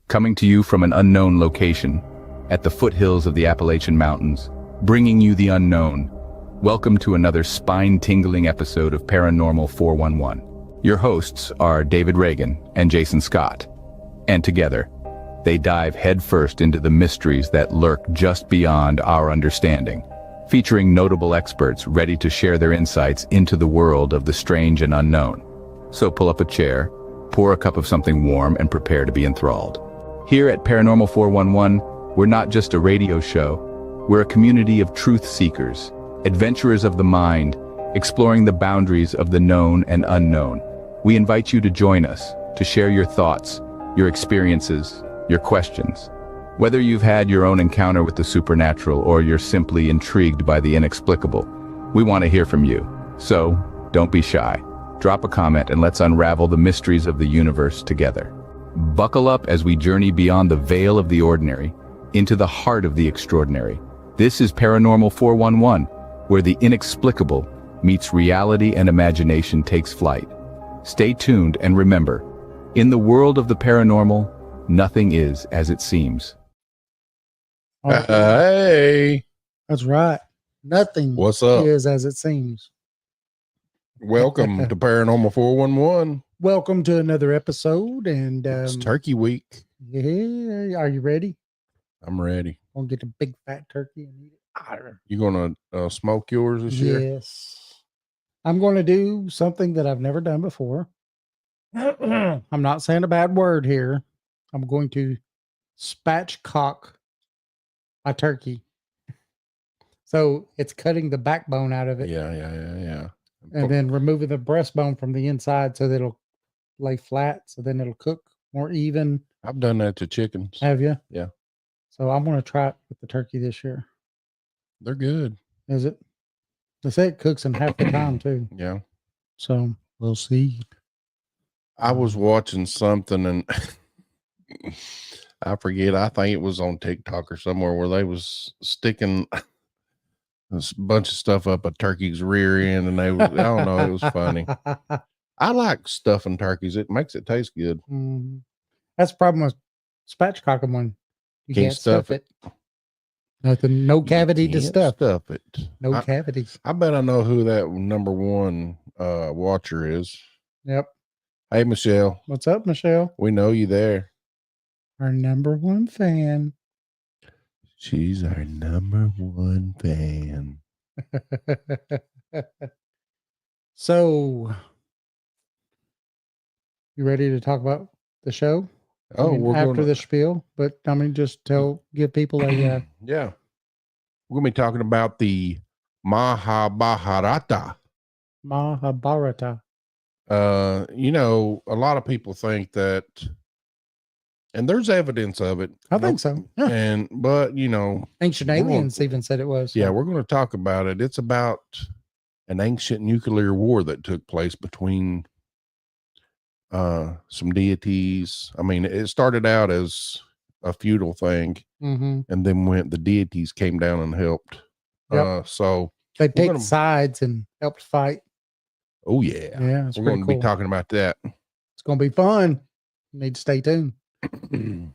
coming to you from an unknown location, at the foothills of the Appalachian Mountains, bringing you the unknown. Welcome to another spine-tingling episode of Paranormal 411. Your hosts are David Reagan and Jason Scott, and together, they dive headfirst into the mysteries that lurk just beyond our understanding, featuring notable experts ready to share their insights into the world of the strange and unknown. So pull up a chair, pour a cup of something warm, and prepare to be enthralled. Here at Paranormal 411, we're not just a radio show, we're a community of truth seekers, adventurers of the mind, exploring the boundaries of the known and unknown. We invite you to join us, to share your thoughts, your experiences, your questions. Whether you've had your own encounter with the supernatural or you're simply intrigued by the inexplicable, we want to hear from you. So, don't be shy. Drop a comment and let's unravel the mysteries of the universe together. Buckle up as we journey beyond the veil of the ordinary, into the heart of the extraordinary. This is Paranormal 411, where the inexplicable meets reality and imagination takes flight. Stay tuned and remember, in the world of the paranormal, nothing is as it seems. Hey, that's right. Nothing what's up? Is as it seems. Welcome to Paranormal 411. Welcome to another episode, and It's Turkey Week. Yeah, are you ready? I'm ready. Gonna get a big fat turkey and eat it. You gonna smoke yours this year? Yes, I'm going to do something that I've never done before. I'm not saying a bad word here. I'm going to spatchcock a turkey. So it's cutting the backbone out of it. Yeah. And then removing the breastbone from the inside so that it'll lay flat, so then it'll cook more even. I've done that to chickens. Have you? Yeah. So I'm going to try it with the turkey this year. They're good. Is it? They say it cooks in half the time too. Yeah. So we'll see. I was watching something and I forget. I think it was on TikTok or somewhere where they was sticking a bunch of stuff up a turkey's rear end, and they was, I don't know, it was funny. I like stuffing turkeys. It makes it taste good. Mm-hmm. That's the problem with spatchcocking one. You can't stuff it. Nothing, no cavity to stuff. Stuff it. No cavity. I bet I know who that number one watcher is. Yep. Hey, Michelle. What's up, Michelle? We know you there. Our number one fan. She's our number one fan. So, you ready to talk about the show? Oh, we're after the spiel, but just give people a yeah. We're gonna be talking about the Mahabharata. Mahabharata. A lot of people think that, and there's evidence of it. I think so. Yeah. But ancient aliens even said it was. Yeah, we're going to talk about it. It's about an ancient nuclear war that took place between some deities. I mean, it started out as a feudal thing, and then the deities came down and helped. Yep. So they picked sides and helped fight. Oh yeah. Yeah. We're going to be talking about that. It's going to be fun. You need to stay tuned.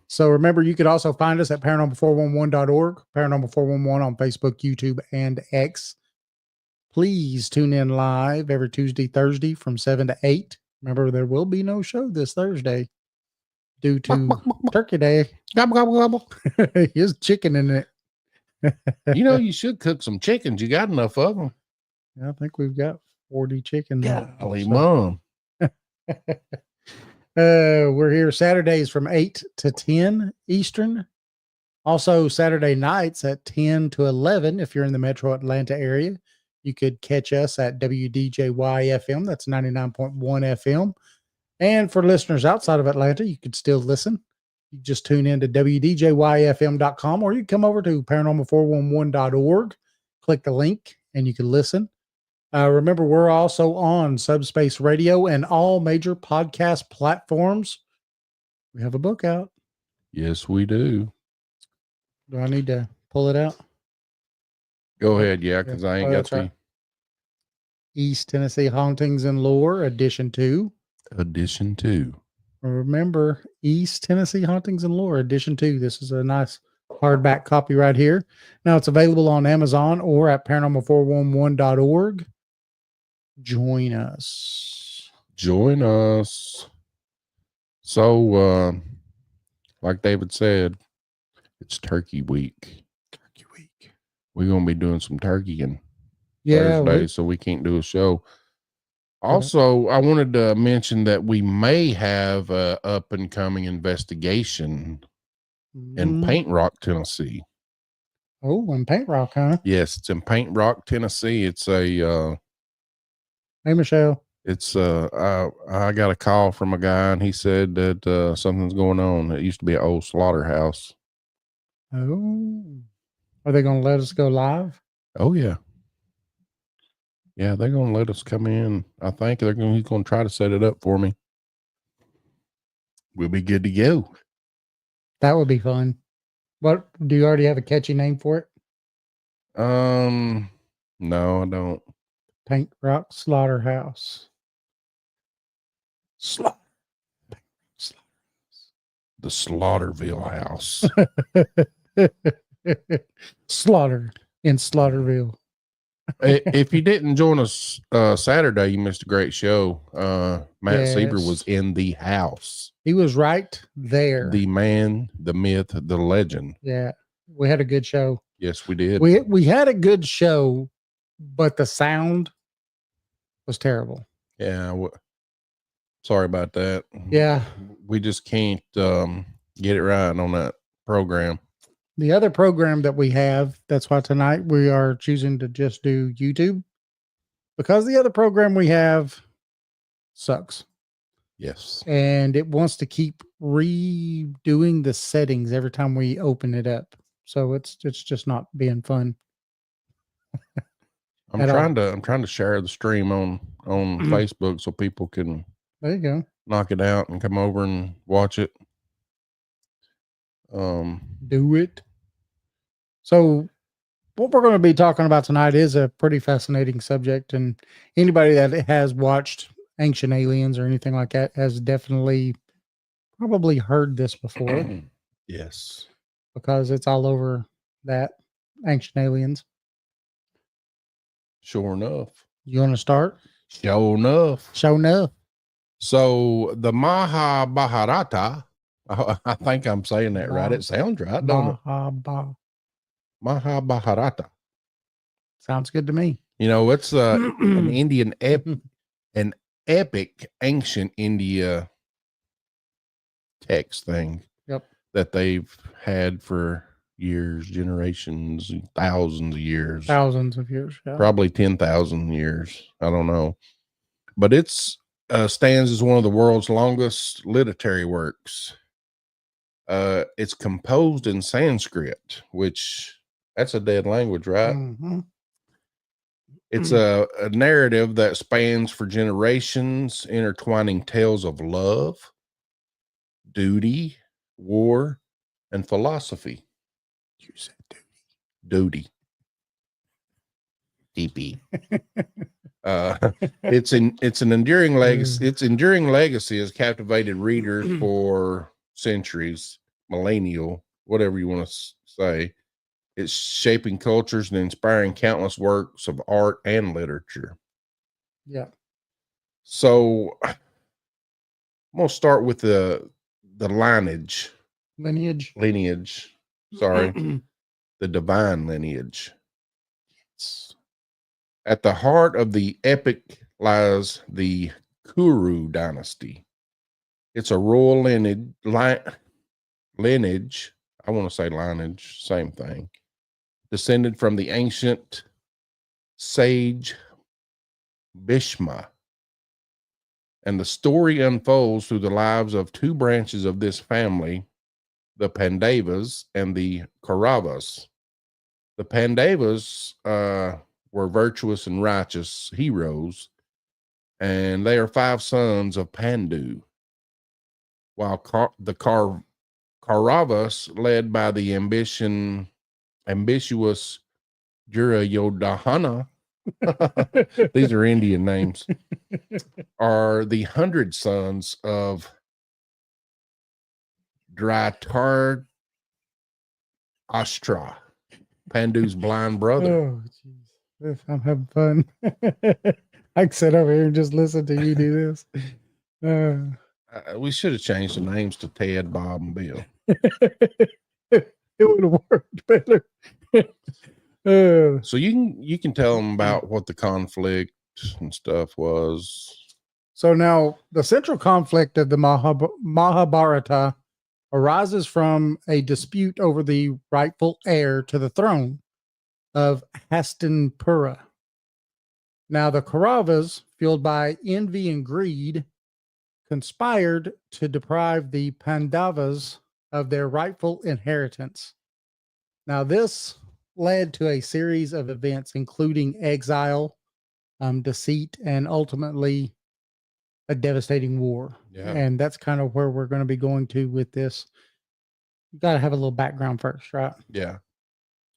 So remember, you could also find us at paranormal411.org, Paranormal 411 on Facebook, YouTube, and X. Please tune in live every Tuesday, Thursday from 7 to 8. Remember, there will be no show this Thursday due to Turkey Day. Gobble, gobble, gobble. There's chicken in it. You should cook some chickens. You got enough of them. Yeah, I think we've got 40 chickens. Golly, Mom. We're here Saturdays from 8 to 10 Eastern. Also Saturday nights at 10 to 11. If you're in the metro Atlanta area, you could catch us at WDJY FM. That's 99.1 FM. And for listeners outside of Atlanta, you could still listen. You just tune in to WDJYFM.com, or you can come over to paranormal411.org, click the link, and you can listen. Remember, we're also on Subspace Radio and all major podcast platforms. We have a book out. Yes, we do. Do I need to pull it out? Go ahead, yeah, because I ain't got the... Right. East Tennessee Hauntings and Lore, Edition 2. Edition 2. Remember, East Tennessee Hauntings and Lore, Edition 2. This is a nice hardback copy right here. Now it's available on Amazon or at paranormal411.org. Join us. Join us. So, like David said, it's Turkey Week. Turkey Week. We're going to be doing some turkeying Yeah. Thursday, so we can't do a show. Also, I wanted to mention that we may have a up and coming investigation in Paint Rock, Tennessee. Oh, in Paint Rock, huh? Yes, it's in Paint Rock, Tennessee. It's a Hey, Michelle. it's I got a call from a guy and he said that something's going on. It used to be an old slaughterhouse. Oh, are they going to let us go live? Oh yeah. Yeah, they're going to let us come in. I think he's going to try to set it up for me. We'll be good to go. That would be fun. What, do you already have a catchy name for it? No, I don't. Paint Rock Slaughterhouse. The Slaughterville House. Slaughter in Slaughterville. If you didn't join us Saturday, you missed a great show. Matt Sieber was in the house. He was right there. The man, the myth, the legend. Yeah, we had a good show. Yes, we did. We had a good show, but the sound was terrible. Yeah, sorry about that. Yeah, we just can't get it right on that program. The other program that we have, that's why tonight we are choosing to just do YouTube, because the other program we have sucks. Yes. And it wants to keep redoing the settings every time we open it up. So it's just not being fun. I'm trying to share the stream on Facebook so people can there you go. Knock it out and come over and watch it. Do it. So what we're going to be talking about tonight is a pretty fascinating subject, and anybody that has watched Ancient Aliens or anything like that has definitely probably heard this before. Yes. Because it's all over that Ancient Aliens. Sure enough. You want to start? Sure enough. Sure enough. So the Mahabharata, I think I'm saying that right. It sounds right, don't it? Mahabharata. Sounds good to me. You know, it's an Indian an epic ancient India text thing. Yep. That they've had for years, generations, thousands of years. Thousands of years. Yeah. Probably 10,000 years. I don't know. But it's stands as one of the world's longest literary works. It's composed in Sanskrit, which that's a dead language, right? Mm-hmm. It's a narrative that spans for generations, intertwining tales of love, duty, war, and philosophy. You said duty. DP. It's an enduring legacy. Its enduring legacy has captivated readers for centuries, millennial, whatever you want to say. It's shaping cultures and inspiring countless works of art and literature. Yeah. So I'm gonna start with the lineage. Sorry. The divine lineage. Yes. At the heart of the epic lies the Kuru dynasty. It's a royal lineage. I want to say lineage, same thing. Descended from the ancient sage Bhishma. And the story unfolds through the lives of two branches of this family, the Pandavas and the Kauravas. The Pandavas were virtuous and righteous heroes, and they are 5 sons of Pandu, while the Kauravas, led by the ambitious Duryodhana, these are Indian names, are the 100 sons of Dhritarashtra, Pandu's blind brother. Oh, jeez. I'm having fun. I can sit over here and just listen to you do this. We should have changed the names to Ted, Bob, and Bill. It would have worked better. So you can tell them about what the conflict and stuff was. So now the central conflict of the Mahabharata arises from a dispute over the rightful heir to the throne of Hastinapura. Now the Kauravas, fueled by envy and greed, conspired to deprive the Pandavas of their rightful inheritance. Now this led to a series of events, including exile, deceit, and ultimately a devastating war. Yeah. And that's kind of where we're going to be going to with this. You got to have a little background first, right? Yeah.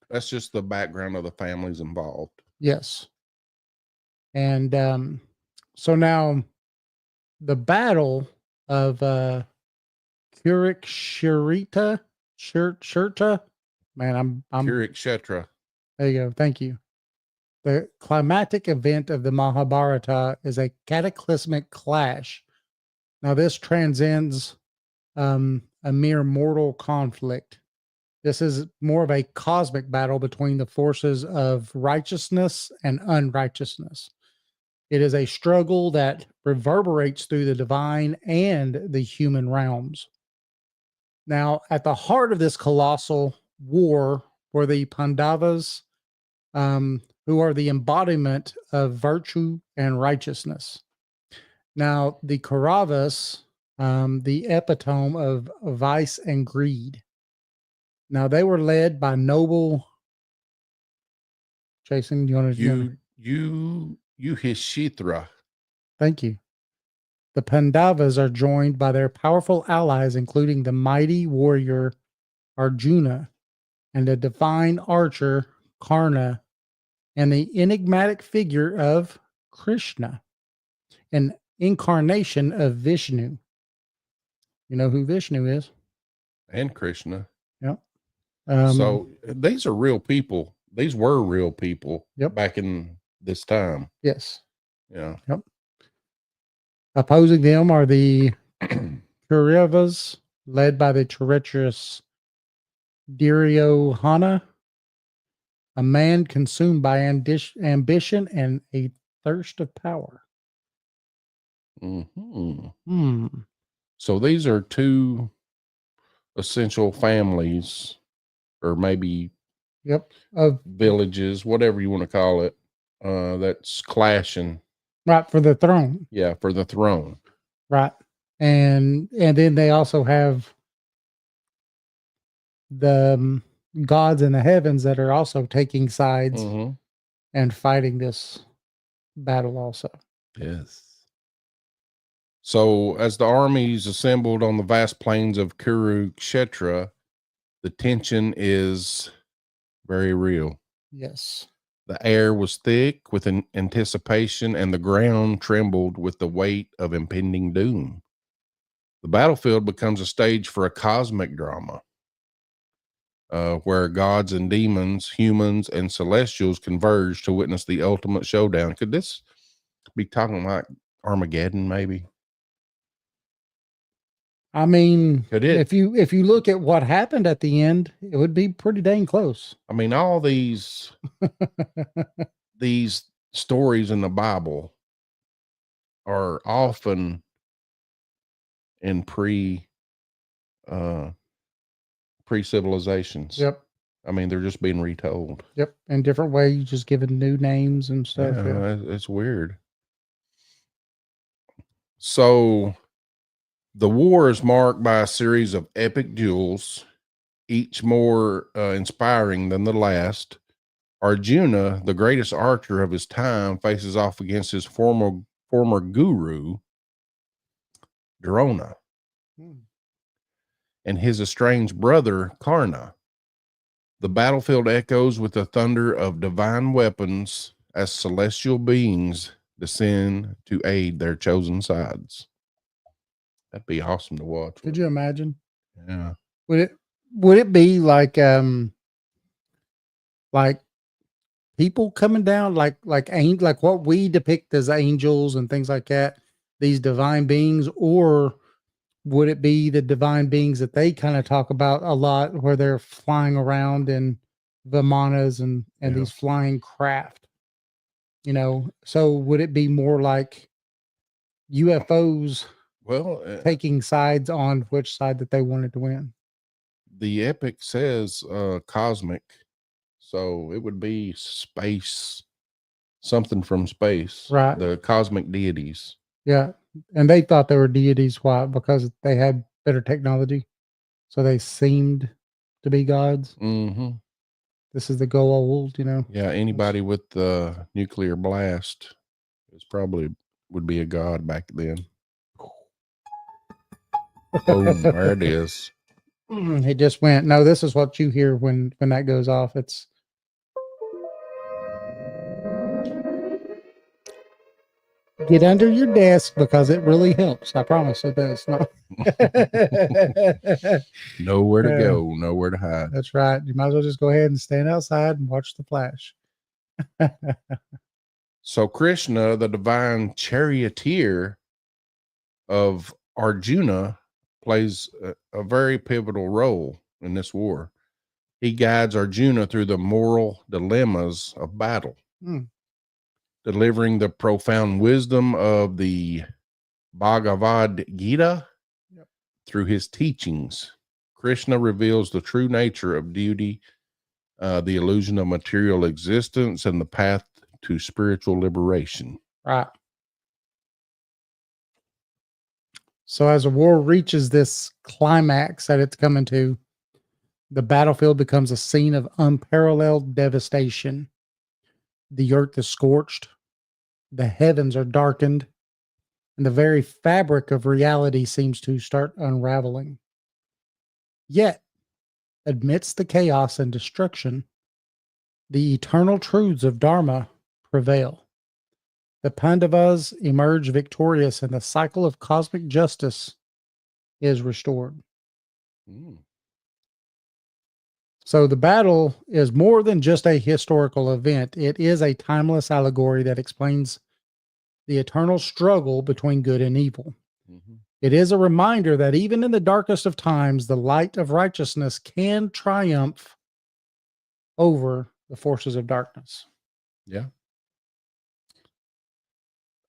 That's just the background of the families involved. Yes. And so now the battle of Kurukshetra, man, I'm Kurukshetra. there you go. Thank you. The climatic event of the Mahabharata is a cataclysmic clash. Now, this transcends a mere mortal conflict. This is more of a cosmic battle between the forces of righteousness and unrighteousness. It is a struggle that reverberates through the divine and the human realms. Now, at the heart of this colossal war were the Pandavas, who are the embodiment of virtue and righteousness. Now, the Kauravas, the epitome of vice and greed. Now, they were led by noble. Jason, do you want to? Yuhishithra. Thank you. The Pandavas are joined by their powerful allies, including the mighty warrior Arjuna and the divine archer Karna, and the enigmatic figure of Krishna, an incarnation of Vishnu. You know who Vishnu is? And Krishna. Yep. So these are real people. These were real people. Yep. Back in this time. Yes. Yeah. Yep. Opposing them are the Kauravas, led by the treacherous Duryodhana, a man consumed by ambition and a thirst of power. Mm-hmm. So these are two essential families, or maybe of villages, whatever you want to call it, that's clashing. Right, for the throne. Yeah, for the throne. Right. And then they also have the gods in the heavens that are also taking sides and fighting this battle also. Yes. So as the armies assembled on the vast plains of Kurukshetra, the tension is very real. Yes. The air was thick with an anticipation, and the ground trembled with the weight of impending doom. The battlefield becomes a stage for a cosmic drama, where gods and demons, humans and celestials converge to witness the ultimate showdown. Could this be talking like Armageddon, maybe? I mean, Could it? If you look at what happened at the end, it would be pretty dang close. I mean, all these these stories in the Bible are often in pre-civilizations. Yep. I mean, they're just being retold. Yep. In different ways, just given new names and stuff. Yeah. It's weird. So the war is marked by a series of epic duels, each more inspiring than the last. Arjuna, the greatest archer of his time, faces off against his former guru, Drona, and his estranged brother, Karna. The battlefield echoes with the thunder of divine weapons as celestial beings descend to aid their chosen sides. That'd be awesome to watch. Could you imagine? Yeah. Would it be like people coming down like what we depict as angels and things like that, these divine beings, or would it be the divine beings that they kind of talk about a lot where they're flying around in vimanas and Yeah. these flying craft, so would it be more like UFOs Well, taking sides on which side that they wanted to win? the epic says cosmic, so it would be space, something from space, Right. the cosmic deities. Yeah. And they thought they were deities. Why? Because they had better technology. So they seemed to be gods. Mm-hmm. This is the go old, Yeah, anybody with the nuclear blast is probably would be a god back then. Boom, there it is. It just went. No, this is what you hear when that goes off. It's get under your desk because it really helps. I promise it does. No. Nowhere to go, nowhere to hide. That's right. You might as well just go ahead and stand outside and watch the flash. So Krishna, the divine charioteer of Arjuna, plays a very pivotal role in this war. He guides Arjuna through the moral dilemmas of battle, delivering the profound wisdom of the Bhagavad Gita through his teachings. Krishna reveals the true nature of duty, the illusion of material existence, and the path to spiritual liberation. Right. So as the war reaches this climax that it's coming to, the battlefield becomes a scene of unparalleled devastation. The earth is scorched, the heavens are darkened, and the very fabric of reality seems to start unraveling. Yet, amidst the chaos and destruction, the eternal truths of Dharma prevail. The Pandavas emerge victorious, and the cycle of cosmic justice is restored. So the battle is more than just a historical event. It is a timeless allegory that explains the eternal struggle between good and evil. It is a reminder that even in the darkest of times, the light of righteousness can triumph over the forces of darkness. Yeah.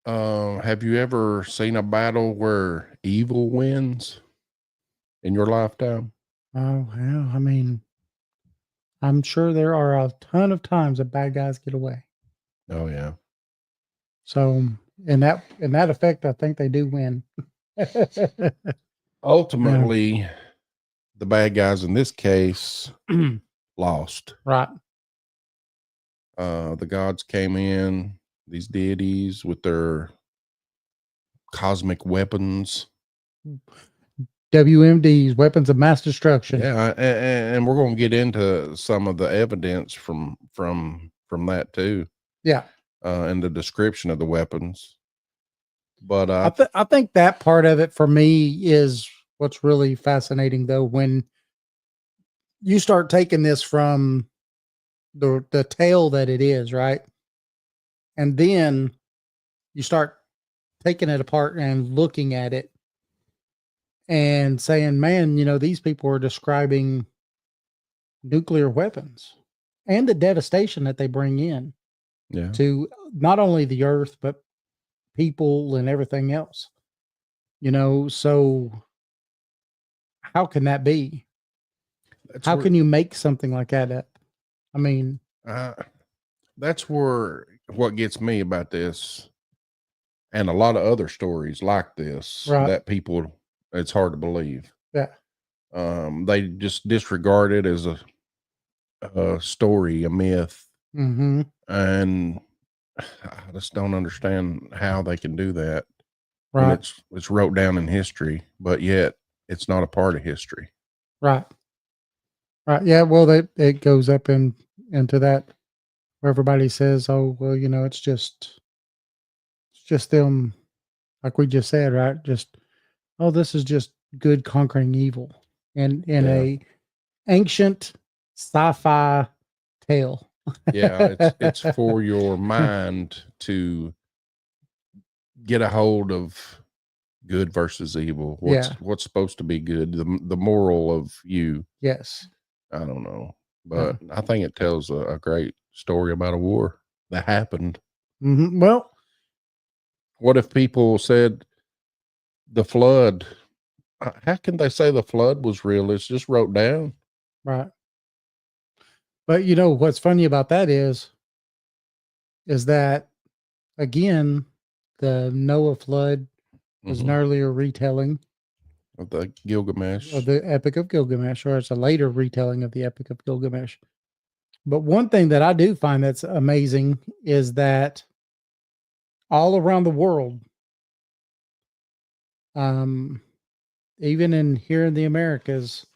Have you ever seen a battle where evil wins in your lifetime? Oh, well, I mean, I'm sure there are a ton of times that bad guys get away. Oh yeah. So in that effect, I think they do win. Ultimately, the bad guys in this case lost. Right. The gods came in, these deities with their cosmic weapons. WMDs, weapons of mass destruction. Yeah, and we're going to get into some of the evidence from that too. Yeah. And the description of the weapons. But I think that part of it for me is what's really fascinating, though, when you start taking this from the tale that it is, right? And then you start taking it apart and looking at it and saying, man, these people are describing nuclear weapons and the devastation that they bring in to not only the earth, but people and everything else. So how can that be? How can you make something like that up? I mean, that's where what gets me about this and a lot of other stories like this that people, it's hard to believe. Yeah. They just disregard it as a story, a myth. And I just don't understand how they can do that. When it's wrote down in history, but yet it's not a part of history. Right. Yeah. Well, it goes up into that where everybody says, "Oh, well, it's just them," like we just said, right? Just, oh, this is just good conquering evil. in a ancient sci-fi tale. Yeah, it's for your mind to get a hold of good versus evil. What's supposed to be good? The moral of you. Yes. I don't know, but I think it tells a great story about a war that happened. Mm-hmm. Well, what if people said the flood? How can they say the flood was real? It's just wrote down. Right. But you know, what's funny about that is that, again, the Noah flood was an earlier retelling of the Gilgamesh, of the Epic of Gilgamesh, or it's a later retelling of the Epic of Gilgamesh. But one thing that I do find that's amazing is that all around the world, even here in the Americas,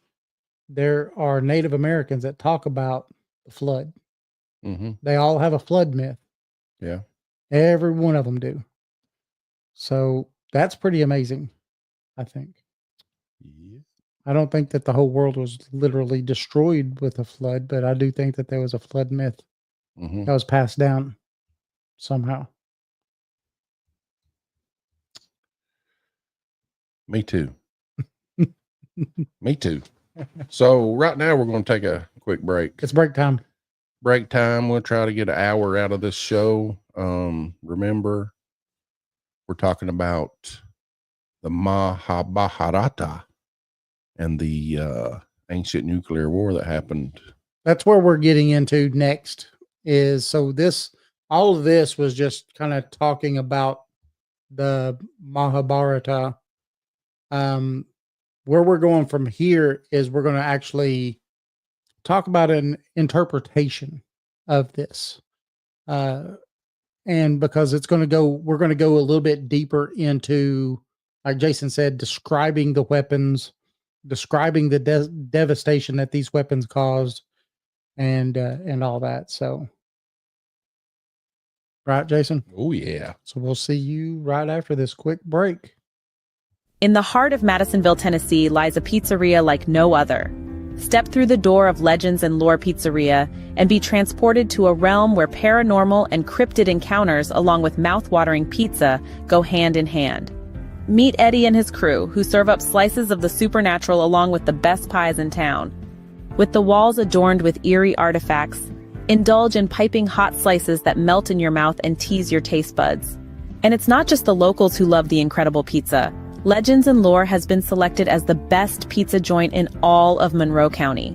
there are Native Americans that talk about the flood. Mm-hmm. They all have a flood myth. Yeah. Every one of them do. So that's pretty amazing, I think. Yeah. I don't think that the whole world was literally destroyed with a flood, but I do think that there was a flood myth that was passed down somehow. Me too. Me too. So right now we're going to take a quick break. It's break time. Break time. We'll try to get an hour out of this show. Remember, we're talking about the Mahabharata and the ancient nuclear war that happened. That's where we're getting into next. All of this was just kind of talking about the Mahabharata. Where we're going from here is we're going to actually talk about an interpretation of this. And because we're going to go a little bit deeper into, like Jason said, describing the weapons, describing the devastation that these weapons caused, and all that. So, right, Jason? Oh, yeah. So we'll see you right after this quick break. In the heart of Madisonville, Tennessee, lies a pizzeria like no other. Step through the door of Legends and Lore Pizzeria and be transported to a realm where paranormal and cryptid encounters along with mouth-watering pizza go hand in hand. Meet Eddie and his crew, who serve up slices of the supernatural along with the best pies in town. With the walls adorned with eerie artifacts, indulge in piping hot slices that melt in your mouth and tease your taste buds. And it's not just the locals who love the incredible pizza. Legends and Lore has been selected as the best pizza joint in all of Monroe County.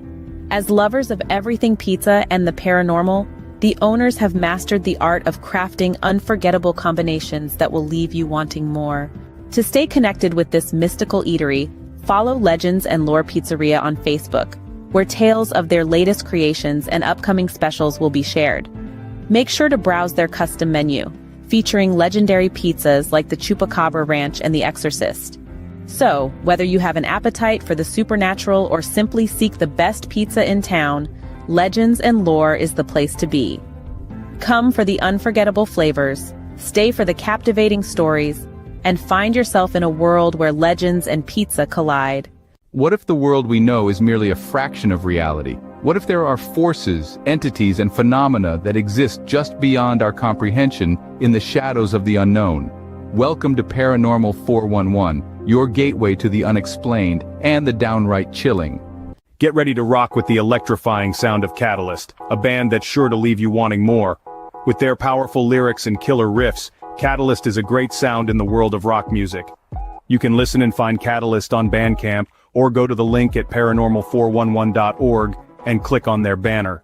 As lovers of everything pizza and the paranormal, the owners have mastered the art of crafting unforgettable combinations that will leave you wanting more. To stay connected with this mystical eatery, follow Legends and Lore Pizzeria on Facebook, where tales of their latest creations and upcoming specials will be shared. Make sure to browse their custom menu, featuring legendary pizzas like the Chupacabra Ranch and the Exorcist. So, whether you have an appetite for the supernatural or simply seek the best pizza in town, Legends and Lore is the place to be. Come for the unforgettable flavors, stay for the captivating stories, and find yourself in a world where legends and pizza collide. What if the world we know is merely a fraction of reality? What if there are forces, entities, and phenomena that exist just beyond our comprehension in the shadows of the unknown? Welcome to Paranormal 411, your gateway to the unexplained and the downright chilling. Get ready to rock with the electrifying sound of Catalyst, a band that's sure to leave you wanting more. With their powerful lyrics and killer riffs, Catalyst is a great sound in the world of rock music. You can listen and find Catalyst on Bandcamp, or go to the link at paranormal411.org and click on their banner.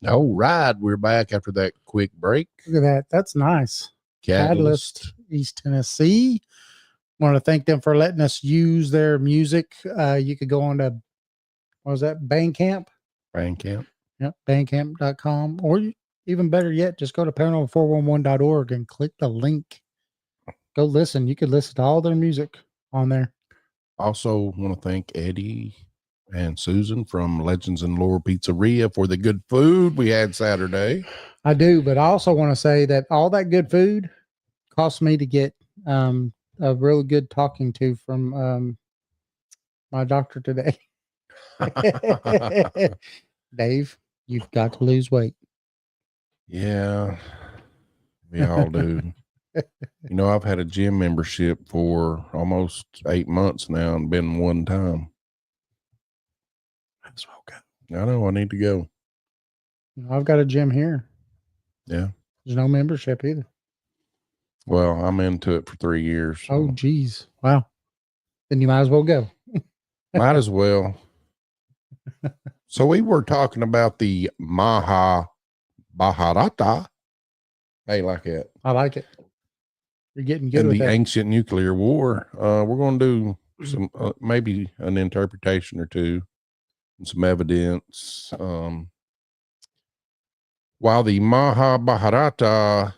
All right, we're back after that quick break. Look at that. That's nice. Catalyst, East Tennessee. Want to thank them for letting us use their music. You could go on to, what was that, Bandcamp? Bandcamp. Yep, bandcamp.com. Or even better yet, just go to paranormal411.org and click the link. Go listen. You could listen to all their music on there. Also want to thank Eddie and Susan from Legends and Lore Pizzeria for the good food we had Saturday. I do, but I also want to say that all that good food cost me to get a really good talking to from my doctor today. Dave, you've got to lose weight. Yeah, we all do. You know, I've had a gym membership for almost 8 months now and been one time. That's okay. I know I need to go. I've got a gym here. Yeah. There's no membership either. Well, I'm into it for 3 years. So. Oh, geez. Wow. Then you might as well go. Might as well. So we were talking about the Mahabharata. Hey, like it. I like it. You're getting good In with the that. ancient nuclear war. We're going to do some, maybe an interpretation or two, and some evidence. While the Mahabharata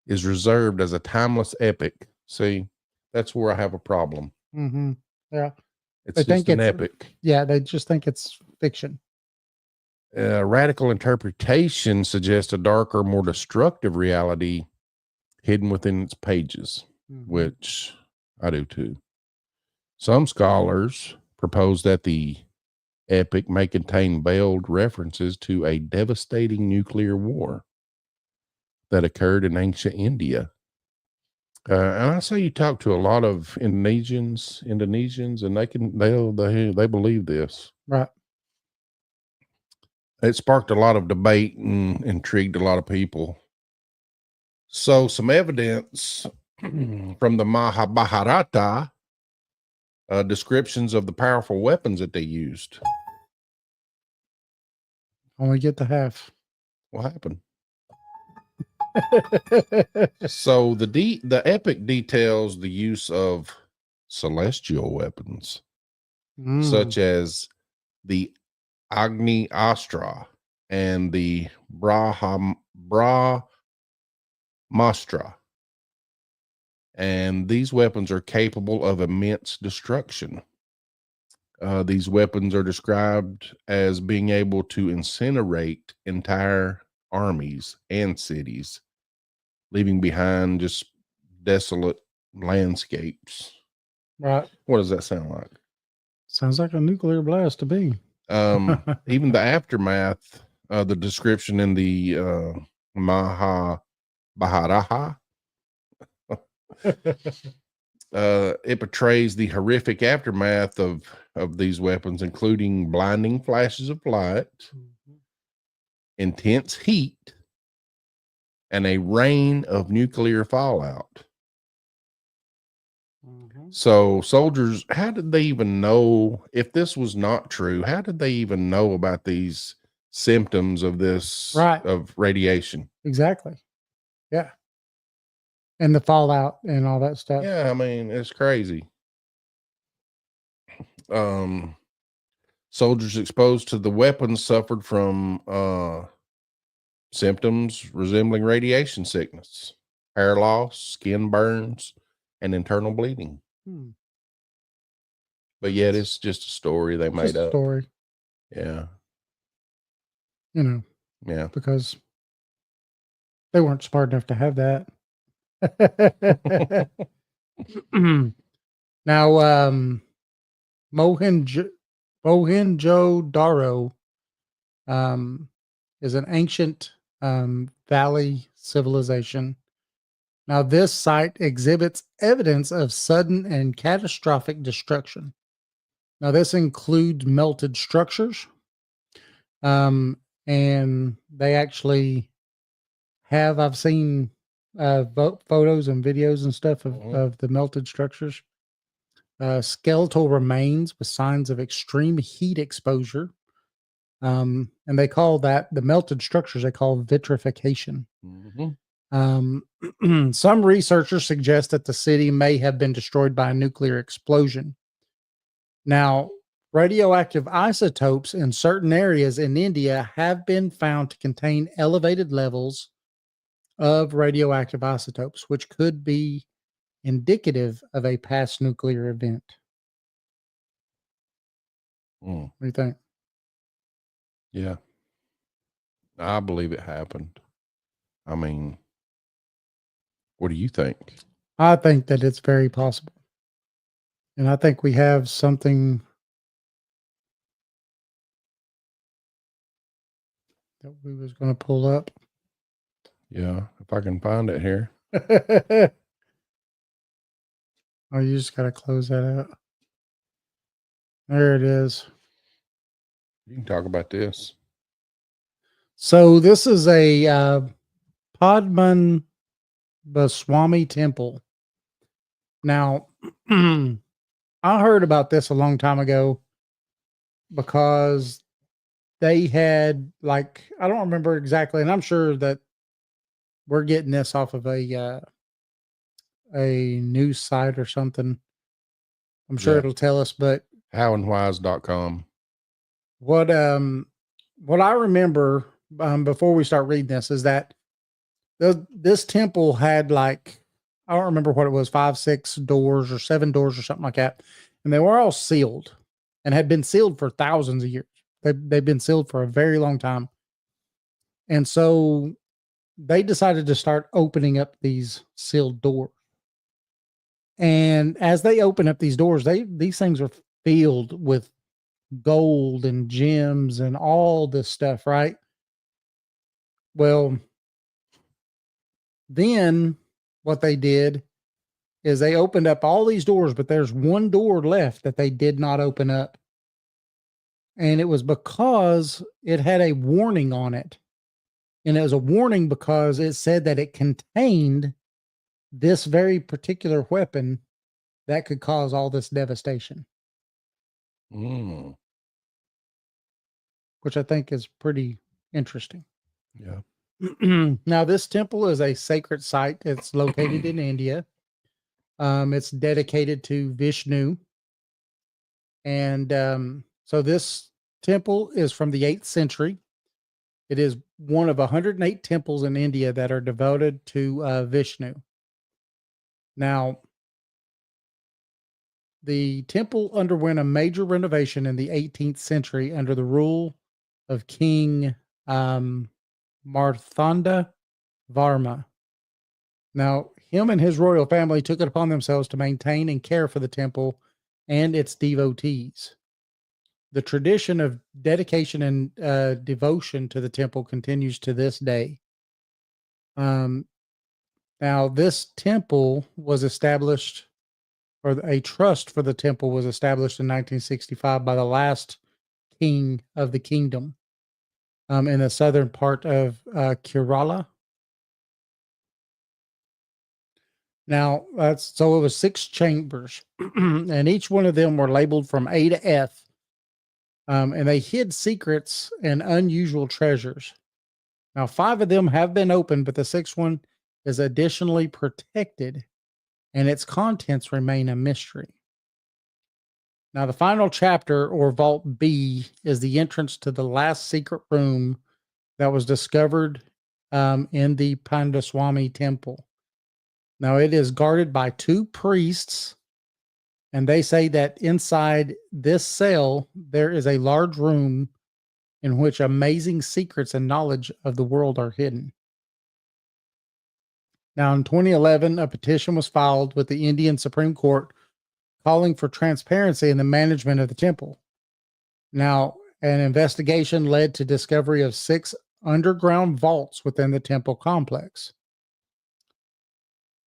is reserved as a timeless epic, see, that's where I have a problem. Mm-hmm. Yeah. It's just an epic. Yeah, they just think it's fiction. Radical interpretation suggests a darker, more destructive reality hidden within its pages, which I do too. Some scholars propose that the epic may contain veiled references to a devastating nuclear war that occurred in ancient India. And I say you talk to a lot of Indonesians, and they believe this. Right. It sparked a lot of debate and intrigued a lot of people. So some evidence from the Mahabharata, descriptions of the powerful weapons that they used. Only get the half. What happened? So the epic details the use of celestial weapons, such as the Agni Astra and the Brahmastra. And these weapons are capable of immense destruction. These weapons are described as being able to incinerate entire armies and cities, leaving behind just desolate landscapes. Right. What does that sound like? Sounds like a nuclear blast to me. Even the aftermath, the description in the Mahabharata, it portrays the horrific aftermath of these weapons, including blinding flashes of light, intense heat, and a rain of nuclear fallout. So soldiers, how did they even know if this was not true? How did they even know about these symptoms of this, of radiation? Exactly. Yeah. And the fallout and all that stuff. Yeah, I mean, it's crazy. Soldiers exposed to the weapons suffered from symptoms resembling radiation sickness, hair loss, skin burns, and internal bleeding. But yet it's just a story they made up. Story. Yeah. You know. Yeah. Because they weren't smart enough to have that. Now, Mohenjo-daro is an ancient valley civilization. Now, this site exhibits evidence of sudden and catastrophic destruction. Now, this includes melted structures, and they actually have, I've seen photos and videos and stuff of the melted structures. Skeletal remains with signs of extreme heat exposure. And they call that the melted structures, they call vitrification. Some researchers suggest that the city may have been destroyed by a nuclear explosion. Now, radioactive isotopes in certain areas in India have been found to contain elevated levels of radioactive isotopes, which could be indicative of a past nuclear event. What do you think? Yeah. I believe it happened. I mean, what do you think? I think that it's very possible. And I think we have something that we was going to pull up. Yeah, if I can find it here. Oh, you just got to close that out. There it is. You can talk about this. So this is a Padman Baswami temple. Now, I heard about this a long time ago because they had, like, I don't remember exactly, and I'm sure that we're getting this off of a news site or something. I'm sure Yeah. it'll tell us, but howandwhys.com. what I remember before we start reading this is that this temple had, like, I don't remember what it was, 5, 6 doors or 7 doors or something like that. And they were all sealed and had been sealed for thousands of years. They've been sealed for a very long time. And so they decided to start opening up these sealed doors. And as they open up these doors, these things are filled with gold and gems and all this stuff, right? Well, then what they did is they opened up all these doors, but there's one door left that they did not open up. And it was because it had a warning on it. And it was a warning because it said that it contained this very particular weapon that could cause all this devastation. Which I think is pretty interesting. Yeah. Now, this temple is a sacred site. It's located in India. It's dedicated to Vishnu. And so this temple is from the 8th century. It is one of 108 temples in India that are devoted to Vishnu. Now, the temple underwent a major renovation in the 18th century under the rule of King Marthanda Varma. Now, him and his royal family took it upon themselves to maintain and care for the temple and its devotees. The tradition of dedication and devotion to the temple continues to this day. Now, this temple was established, or a trust for the temple was established in 1965 by the last king of the kingdom in the southern part of Kerala. Now, so it was 6 chambers, and each one of them were labeled from A to F. And they hid secrets and unusual treasures. Now, 5 of them have been opened, but the 6th one is additionally protected, and its contents remain a mystery. Now, the final chapter, or Vault B, is the entrance to the last secret room that was discovered in the Pandaswami temple. Now, it is guarded by 2 priests, and they say that inside this cell, there is a large room in which amazing secrets and knowledge of the world are hidden. Now, in 2011, a petition was filed with the Indian Supreme Court calling for transparency in the management of the temple. Now, an investigation led to discovery of 6 underground vaults within the temple complex.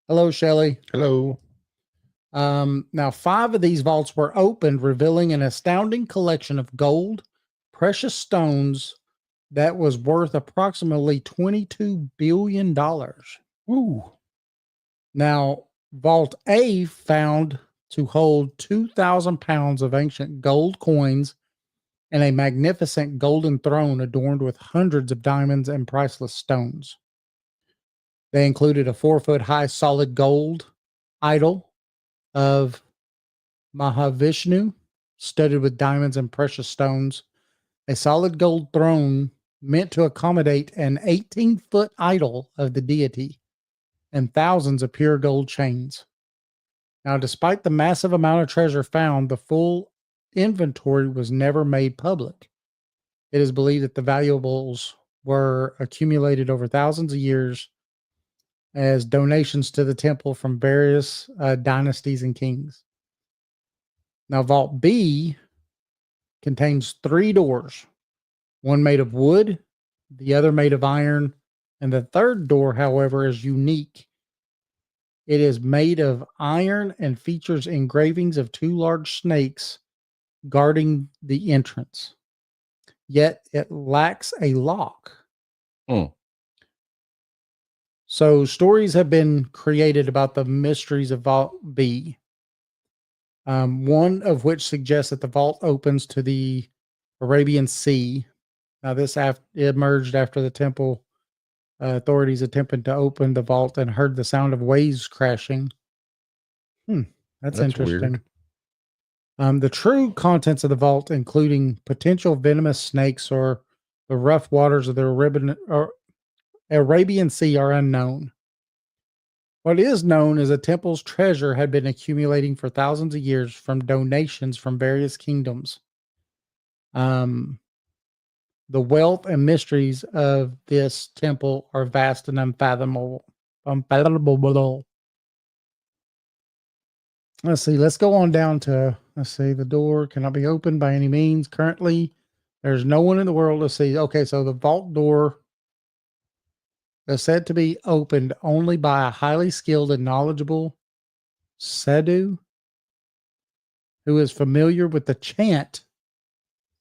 Hello, Shelley. Hello. Now, 5 of these vaults were opened, revealing an astounding collection of gold, precious stones that was worth approximately $22 billion. Woo. Now, Vault A found to hold 2,000 pounds of ancient gold coins and a magnificent golden throne adorned with hundreds of diamonds and priceless stones. They included a 4-foot-high solid gold idol of Mahavishnu, studded with diamonds and precious stones, a solid gold throne meant to accommodate an 18-foot idol of the deity, and thousands of pure gold chains. Now, despite the massive amount of treasure found, the full inventory was never made public. It is believed that the valuables were accumulated over thousands of years as donations to the temple from various dynasties and kings. Now, Vault B contains 3 doors, one made of wood, the other made of iron, and the third door, however, is unique. It is made of iron and features engravings of 2 large snakes guarding the entrance. Yet it lacks a lock. So stories have been created about the mysteries of Vault B. One of which suggests that the vault opens to the Arabian Sea. Now, this emerged after the temple authorities attempted to open the vault and heard the sound of waves crashing. That's interesting. Weird. The true contents of the vault, including potential venomous snakes or the rough waters of the Arabian Sea, are unknown. What is known is the temple's treasure had been accumulating for thousands of years from donations from various kingdoms. The wealth and mysteries of this temple are vast and unfathomable. Let's see. Let's go on down to, the door cannot be opened by any means. Currently, there's no one in the world to see. Okay, so the vault door is said to be opened only by a highly skilled and knowledgeable sadhu who is familiar with the chant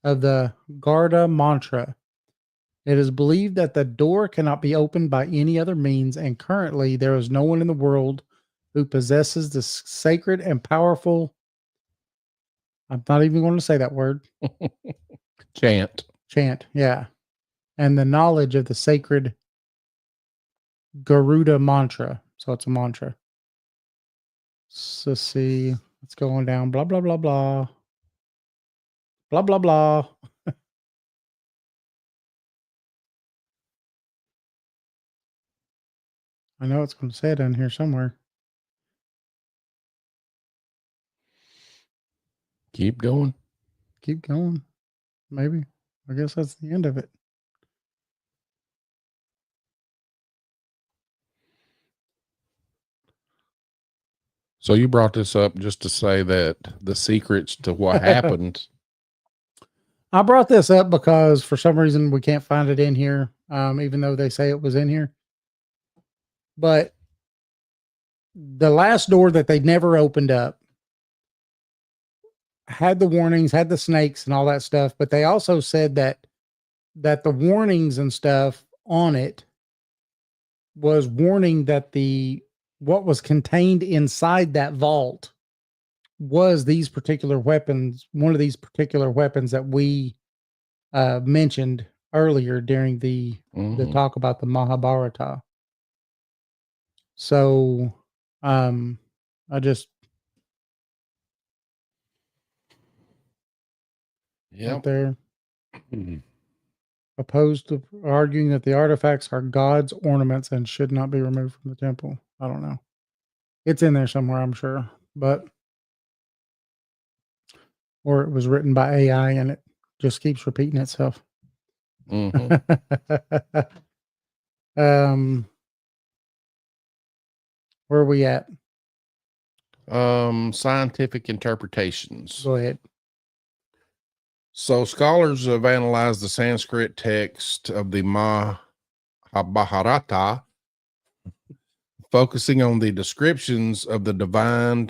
of the Garda mantra. It is believed that the door cannot be opened by any other means, and currently there is no one in the world who possesses the sacred and powerful, I'm not even going to say that word. Chant, yeah. And the knowledge of the sacred Garuda mantra. So it's a mantra. So see, let's go on down. Blah, blah, blah, blah. Blah, blah, blah. I know it's going to say it in here somewhere. keep going. Keep going. Maybe. I guess that's the end of it. So you brought this up just to say that the secrets to what happened. I brought this up because for some reason we can't find it in here, even though they say it was in here. But the last door that they never opened up had the warnings, had the snakes and all that stuff. But they also said that the warnings and stuff on it was warning that what was contained inside that vault was these particular weapons, one of these particular weapons that we mentioned earlier during the talk about the Mahabharata. So I just out there opposed to arguing that the artifacts are God's ornaments and should not be removed from the temple. I don't know. It's in there somewhere, I'm sure, but or it was written by AI and it just keeps repeating itself. Where are we at? Scientific interpretations. Go ahead. So scholars have analyzed the Sanskrit text of the Mahabharata, focusing on the descriptions of the divine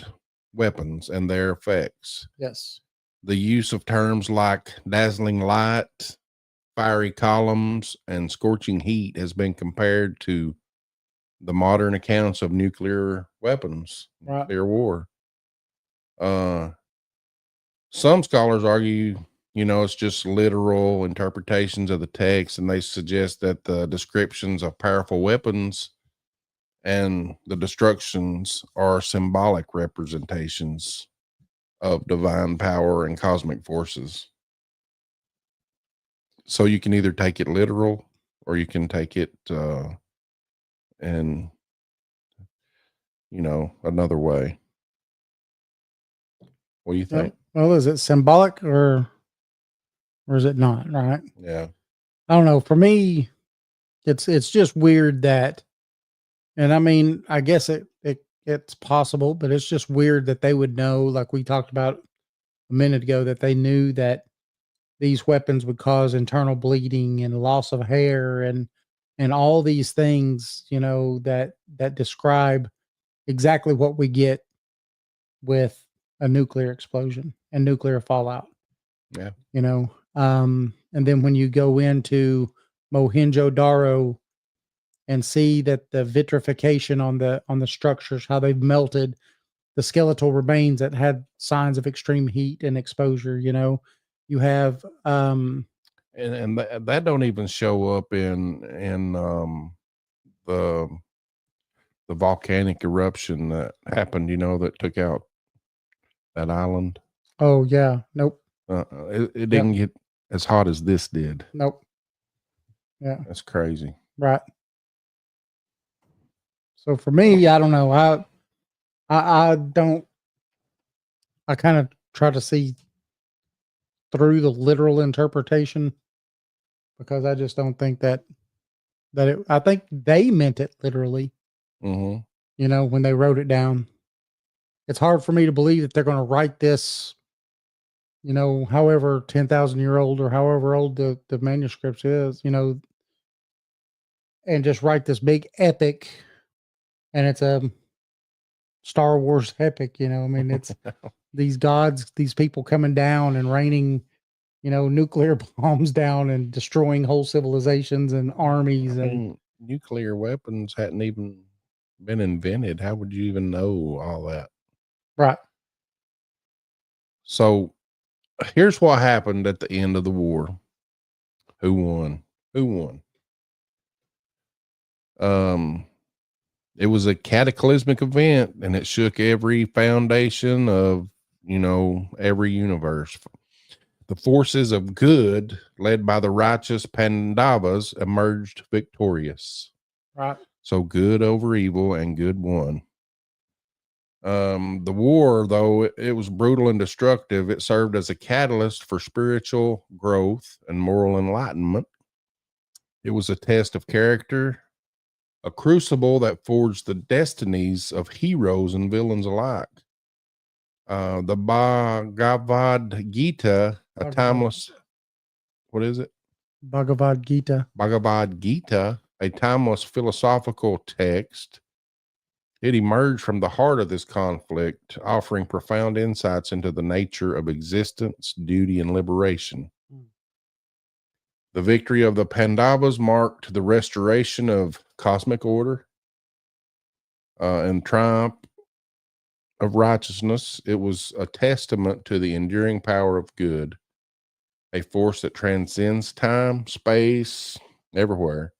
weapons and their effects. Yes. The use of terms like dazzling light, fiery columns, and scorching heat has been compared to the modern accounts of nuclear weapons, nuclear war. Some scholars argue it's just literal interpretations of the text, and they suggest that the descriptions of powerful weapons and the destructions are symbolic representations of divine power and cosmic forces. So you can either take it literal or you can take it and another way. What do you think? Well, is it symbolic or is it not? Right. Yeah. I don't know. For me, it's just weird that, and I mean, I guess it's possible, but it's just weird that they would know, like we talked about a minute ago, that they knew that these weapons would cause internal bleeding and loss of hair and all these things, that describe exactly what we get with a nuclear explosion and nuclear fallout. Yeah. And then when you go into Mohenjo-Daro and see that the vitrification on the structures, how they've melted the skeletal remains that had signs of extreme heat and exposure, you have and that don't even show up in the volcanic eruption that happened, that took out that island. Oh yeah. Nope. It didn't get as hot as this did. Nope. Yeah. That's crazy. Right. So for me, I don't know. I kind of try to see through the literal interpretation, because I just don't think that I think they meant it literally. Mm-hmm. When they wrote it down. It's hard for me to believe that they're going to write this, however 10,000-year-old or however old the manuscript is, and just write this big epic, and it's a Star Wars epic, I mean, it's these gods, these people coming down and raining, nuclear bombs down and destroying whole civilizations and armies. And nuclear weapons hadn't even been invented. How would you even know all that? Right. So here's what happened at the end of the war. Who won? It was a cataclysmic event, and it shook every foundation of, every universe. The forces of good, led by the righteous Pandavas, emerged victorious. Right. So good over evil, and good won. The war, though it was brutal and destructive, it served as a catalyst for spiritual growth and moral enlightenment. It was a test of character, a crucible that forged the destinies of heroes and villains alike. The Bhagavad Gita, a timeless, what is it? Bhagavad Gita, a timeless philosophical text. It emerged from the heart of this conflict, offering profound insights into the nature of existence, duty, and liberation. The victory of the Pandavas marked the restoration of cosmic order and triumph of righteousness. It was a testament to the enduring power of good, a force that transcends time, space, everywhere.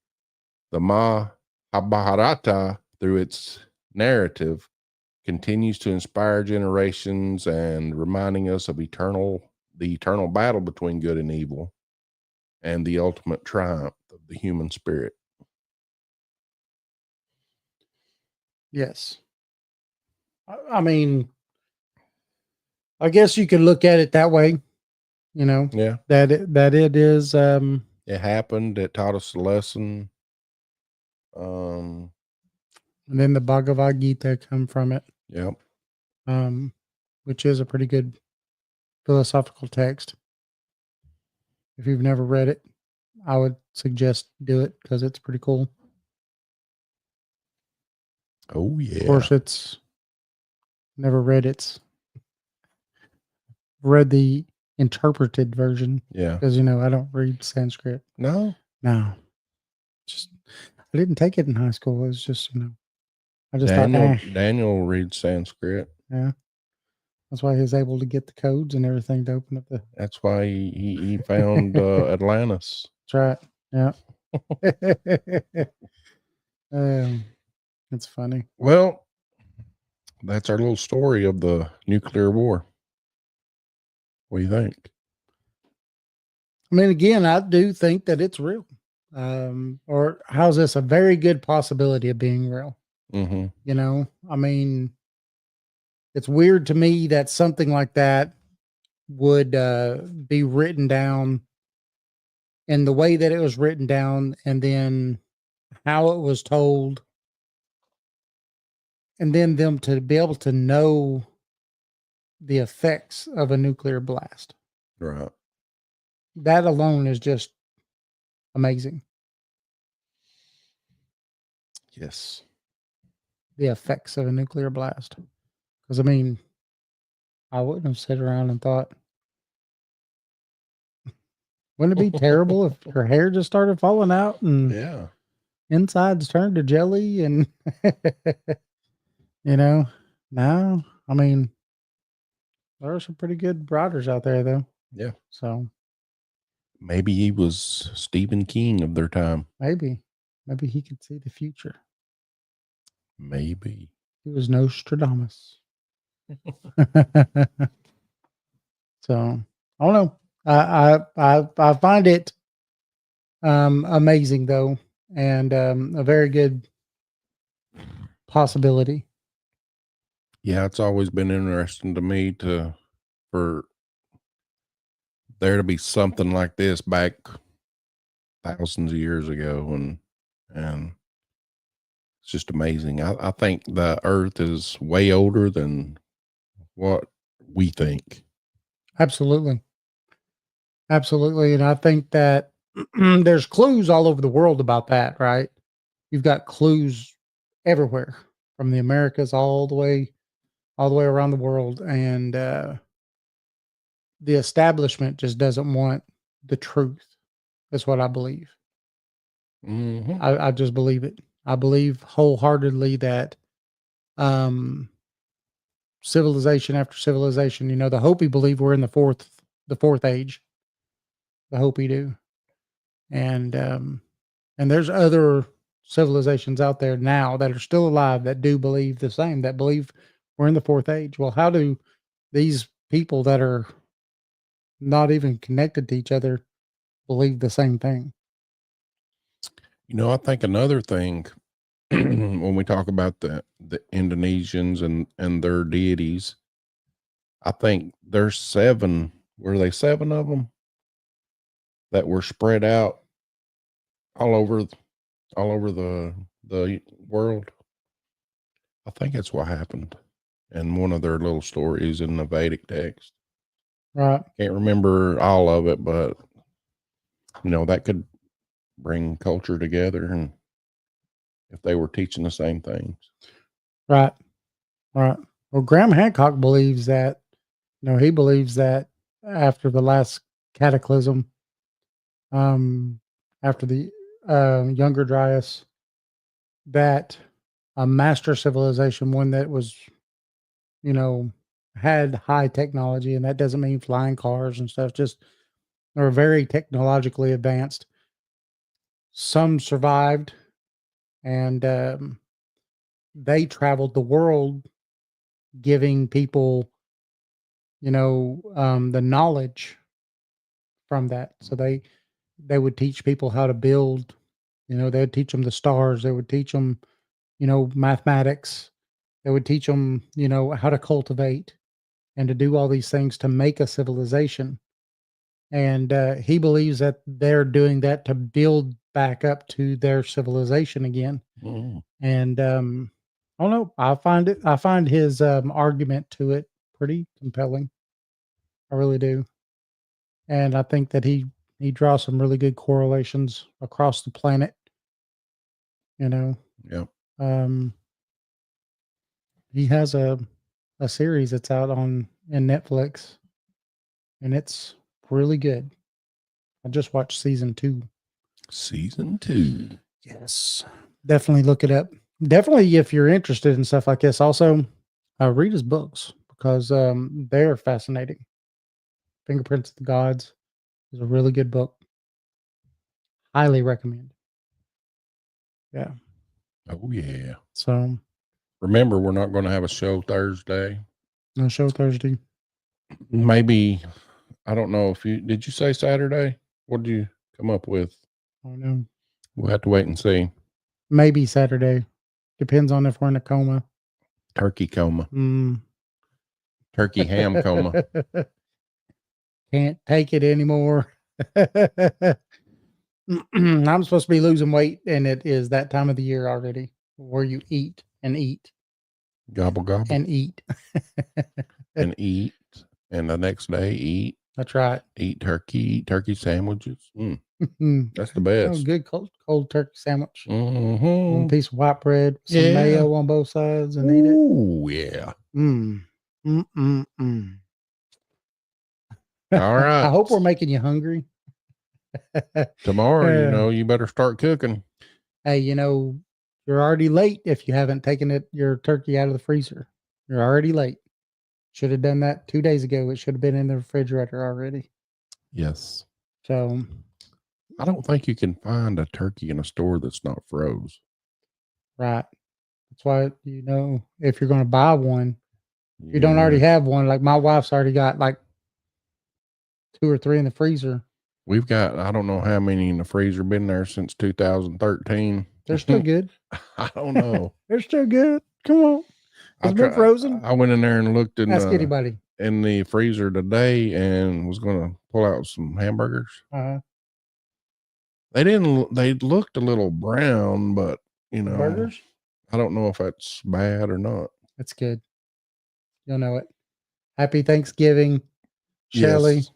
The Mahabharata, through its narrative, continues to inspire generations and reminding us of the eternal battle between good and evil and the ultimate triumph of the human spirit. Yes. I mean, I guess you could look at it that way, Yeah. that it is, it happened. It taught us a lesson. and then the Bhagavad Gita come from it. Yep. Which is a pretty good philosophical text. If you've never read it, I would suggest do it because it's pretty cool. Oh yeah. Of course, it's never read it. Read the interpreted version. Yeah. Because I don't read Sanskrit. No. Just I didn't take it in high school. It was just I just Daniel thought, Daniel reads Sanskrit. Yeah. That's why he was able to get the codes and everything to open up the. That's why he found Atlantis. That's right. Yeah. It's funny. Well, that's our little story of the nuclear war. What do you think? I mean, again, I do think that it's real. Or how's this? A very good possibility of being real. Mm-hmm. You know, I mean, it's weird to me that something like that would be written down in the way that it was written down, and then how it was told, and then them to be able to know the effects of a nuclear blast. Right. That alone is just amazing. Yes. The effects of a nuclear blast. Because, I mean, I wouldn't have sat around and thought, wouldn't it be terrible if your hair just started falling out and Yeah. insides turned to jelly and, you know, no, I mean, there are some pretty good writers out there, though. Yeah. So maybe he was Stephen King of their time. maybe he could see the future. Maybe. He was Nostradamus. So I don't know. I find it amazing though, and a very good possibility. Yeah, it's always been interesting to me for there to be something like this back thousands of years ago, and it's just amazing. I think the Earth is way older than what we think. Absolutely. And I think that there's clues all over the world about that, right? You've got clues everywhere from the Americas all the way around the world. And the establishment just doesn't want the truth. That's what I believe. Mm-hmm. I just believe it. I believe wholeheartedly that civilization after civilization, you know, the Hopi believe we're in the fourth age. The Hopi do. And there's other civilizations out there now that are still alive that do believe the same, that believe we're in the fourth age. Well, how do these people that are not even connected to each other believe the same thing? You know, I think another thing when we talk about the Indonesians and their deities, I think there's 7. Were they 7 of them that were spread out all over the world? I think that's what happened in one of their little stories in the Vedic text. Right. Can't remember all of it, but you know, that could bring culture together, and if they were teaching the same things. Right. Well, Graham Hancock believes that, he believes that after the last cataclysm, after the Younger Dryas, that a master civilization, one that was, had high technology, and that doesn't mean flying cars and stuff, just they were very technologically advanced. Some survived, and they traveled the world giving people, the knowledge from that. So they would teach people how to build, they would teach them the stars. They would teach them, mathematics. They would teach them, how to cultivate and to do all these things to make a civilization. And he believes that they're doing that to build back up to their civilization again. Mm. And I don't know. I find his argument to it pretty compelling. I really do. And I think that he draws some really good correlations across the planet. Yeah. He has a series that's out in Netflix, and it's really good. I just watched season 2. Season 2. Yes. Definitely look it up. Definitely, if you're interested in stuff like this, also read his books, because they're fascinating. Fingerprints of the Gods is a really good book. Highly recommend. Yeah. Oh yeah. So Remember, we're not going to have a show Thursday. no show Thursday. Maybe, I don't know if did you say Saturday? What did you come up with? I don't know. We'll have to wait and see. Maybe Saturday. Depends on if we're in a coma. Turkey coma. Mm. Turkey ham coma. Can't take it anymore. I'm supposed to be losing weight, and it is that time of the year already where you eat and eat Gobble, gobble. and eat. And eat. And the next day, eat. That's right. Eat turkey sandwiches. Mm. That's the Oh, best. good cold turkey sandwich. Mm-hmm. One piece of white bread, some Yeah. mayo on both sides, and eat it. Oh, yeah. All right. I hope we're making you hungry. Tomorrow, you better start cooking. Hey, you're already late if you haven't taken your turkey out of the freezer. You're already late. Should have done that 2 days ago. It should have been in the refrigerator already. Yes. So I don't think you can find a turkey in a store that's not froze. right. That's why, if you're going to buy one, if you don't already have one, like my wife's already got like 2 or 3 in the freezer. We've got, I don't know how many in the freezer, been there since 2013. They're still good. I don't know. They're still good. Come on. It's been frozen. I went in there and looked Ask anybody. In the freezer today and was going to pull out some hamburgers. They looked a little brown, but Burgers? I don't know if that's bad or not. That's good. You'll know it. Happy Thanksgiving, Shelley. Yes.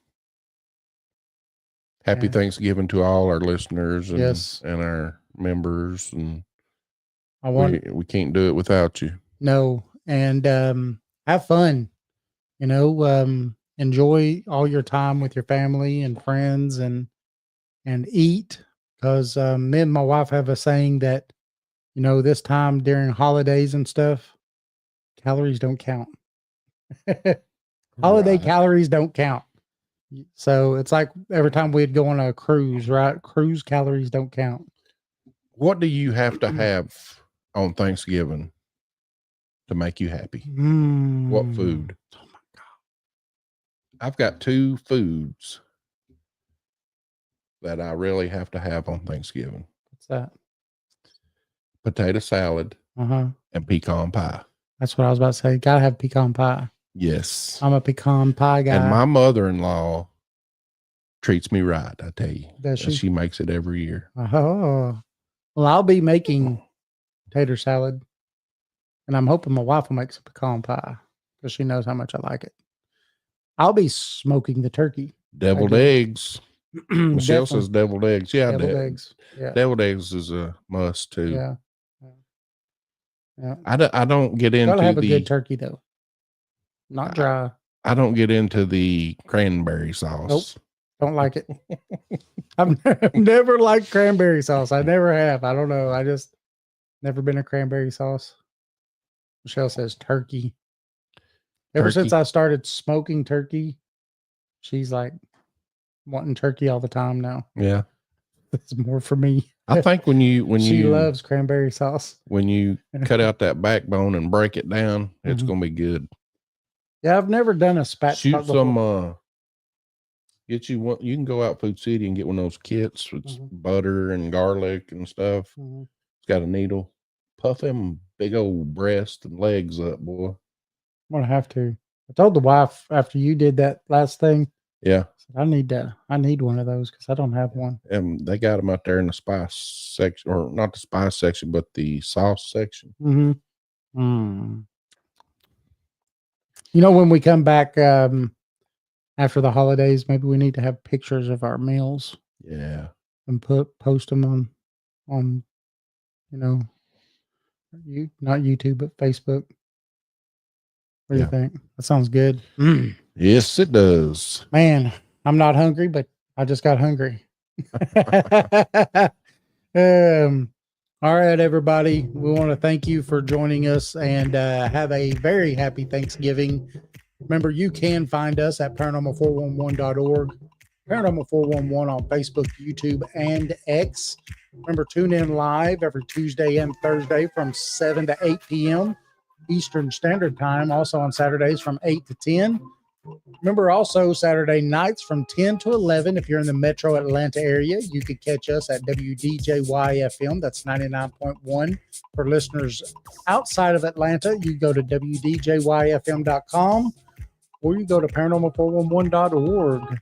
Happy Thanksgiving to all our listeners and, and our members. And we can't do it without you. No. And have fun. Enjoy all your time with your family and friends and eat. Because me and my wife have a saying that, this time during holidays and stuff, calories don't count. Holiday calories don't count. So it's like every time we'd go on a cruise, right? Cruise calories don't count. What do you have to have on Thanksgiving to make you happy? What food? Oh my God. I've got 2 foods that I really have to have on Thanksgiving. What's that? Potato salad and pecan pie. That's what I was about to say. Gotta have pecan pie. Yes. I'm a pecan pie guy. And my mother-in-law treats me right, I tell you. Does she? She makes it every year. Oh. Well, I'll be making potato salad, and I'm hoping my wife will make some pecan pie because she knows how much I like it. I'll be smoking the turkey. Deviled eggs. Michelle says deviled eggs. Yeah, deviled eggs. Yeah. Deviled eggs is a must too. Yeah. I don't get into gotta have a good turkey though. Not dry. I don't get into the cranberry sauce. Nope. Don't like it. I've never liked cranberry sauce. I never have. I don't know. I just never been a cranberry sauce. Michelle says turkey. Ever since I started smoking turkey, she's like wanting turkey all the time now. Yeah. It's more for me. I think she loves cranberry sauce. When you cut out that backbone and break it down, it's gonna be good. Yeah, I've never done a spatchcock. Shoot some get you one. You can go out Food City and get one of those kits with butter and garlic and stuff. It's got a needle. Puff them big old breasts and legs up, boy. I'm gonna have to. I told the wife after you did that last thing. Yeah, I need one of those because I don't have one. And they got them out there in the spice section, or not the spice section, but the sauce section. When we come back after the holidays, maybe we need to have pictures of our meals. Yeah, and post them on not YouTube but Facebook. What do you think? That sounds good. Yes, it does. Man, I'm not hungry, but I just got hungry. All right, everybody. We want to thank you for joining us and have a very happy Thanksgiving. Remember, you can find us at paranormal411.org, Paranormal 411 on Facebook, YouTube, and X. Remember, tune in live every Tuesday and Thursday from 7 to 8 p.m. Eastern Standard Time. Also on Saturdays from 8 to 10. Remember, also Saturday nights from 10 to 11. If you're in the metro Atlanta area, you could catch us at WDJY-FM. That's 99.1. For listeners outside of Atlanta, you go to WDJYFM.com or you go to paranormal411.org.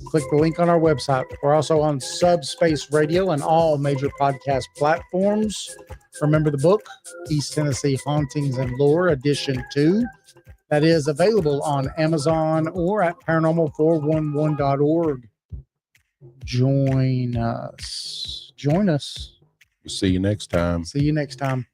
Click the link on our website. We're also on Subspace Radio and all major podcast platforms. Remember the book, East Tennessee Hauntings and Lore, Edition 2. That is available on Amazon or at paranormal411.org. Join us. See you next time. See you next time.